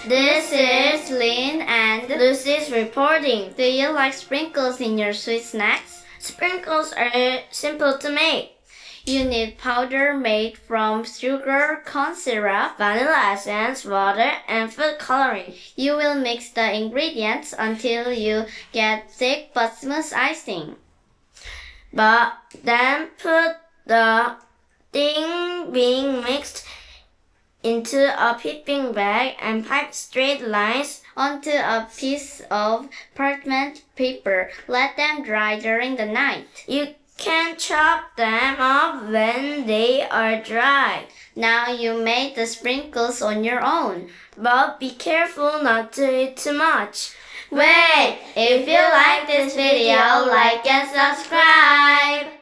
This is Lynn and Lucy's reporting. Do you like sprinkles in your sweet snacks? Sprinkles are simple to make. You need powder made from sugar, corn syrup, Vanilla essence, water, and food coloring. You will mix the ingredients until you get thick but smooth icing. But then put the thing being mixed into a piping bag and pipe straight lines onto a piece of parchment paper. Let them dry during the night. You can chop them up when they are dry. Now you make the sprinkles on your own. But be careful not to eat too much. Wait! If you like this video, like and subscribe!